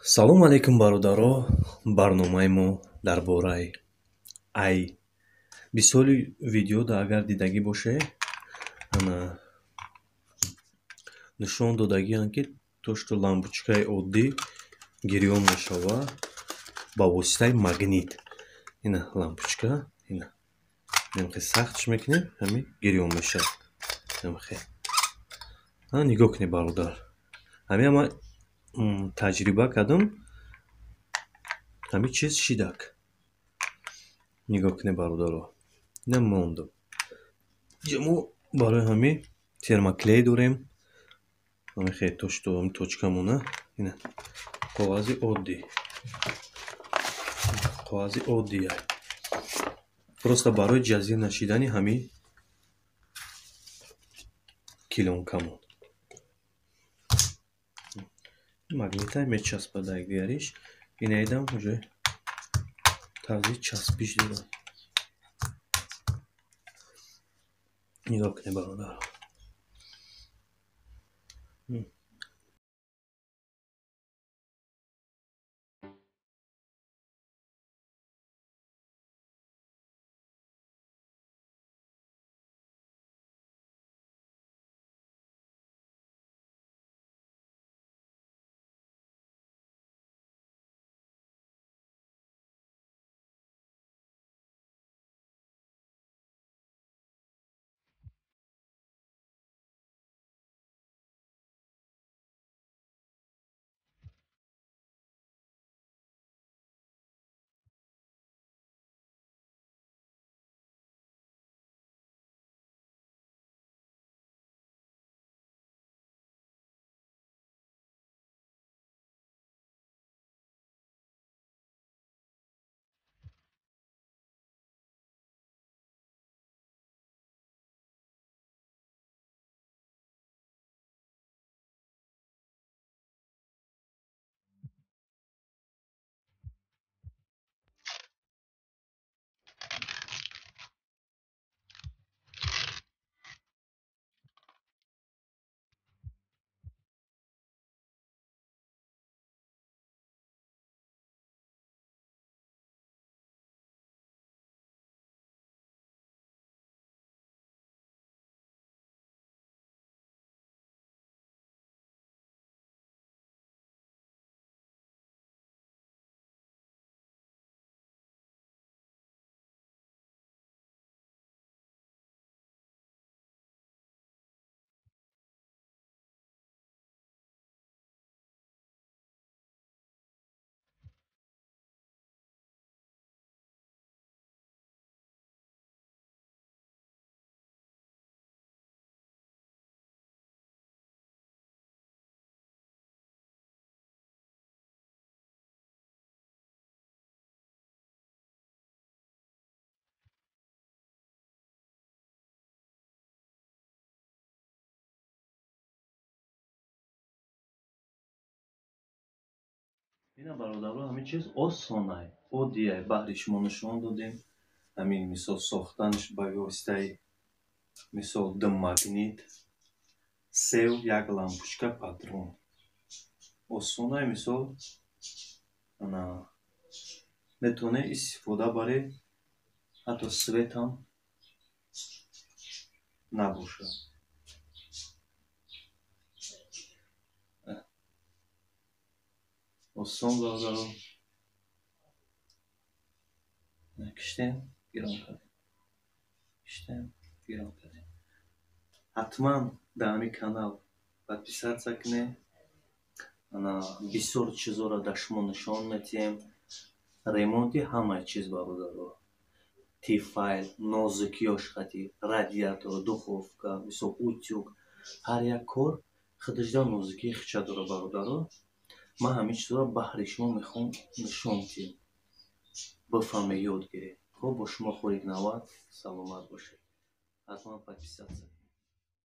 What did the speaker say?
салом алейкум бародаро. барномаи мо дар бораи ай мисоли видеода агар дидагӣ бошед, ана нишон додагиам ки то што лампочкаи оддӣ гирён мешавад ба воситаи магнит. Ина лампочка, ина намехе сахтш мекунем, ҳамин гирён мешавад. намехе нигоҳ кунед бародар, ҳамин ман таҷриба кардам, ҳамин чиз шидак. нигоҳ кунед бародаро, ина мондам. инҷа мо барои ҳамин термоклей дорем. намехе то што ҳамин точкамона, ина коғази оддӣ, коғази оддӣ просто барои ҷазир нашидани ҳамин килонкамон. магнитай мечаспад дар якдигариш. инайдам уҷа тавзи часпиш дорад. нигоҳ кунед бародаро. ина бародаро, ҳамин чиз осонай, оддиай. баҳри шумо нишон додем. ҳамин мисол сохтанаш ба воситаи мисол ду магнит, сев, як лампочка, патрон. осонай. мисол ана метавонед истифода баред, ҳатто свет ҳам набошад. осон бародаро. киштем гирон кардем, киштем гирон кардем. ҳатман дар ҳамин канал подписатсия кунед. ана бисёр чизҳоро дар шумо нишон медиҳем. ремонти ҳамаи чиз бародаро. тифайл, нозукиёш хати, радиатор, духовка, мисол утюг, ҳар як кор худашдан нозукии хича дорад бародаро. ман ҳамин чизҳоро баҳри шумо мехоҳам нишон диҳам, бифаҳмед, ёд гиред. хуб, бо шумо Хурик Навад. саломат бошед. ҳатман подписатсия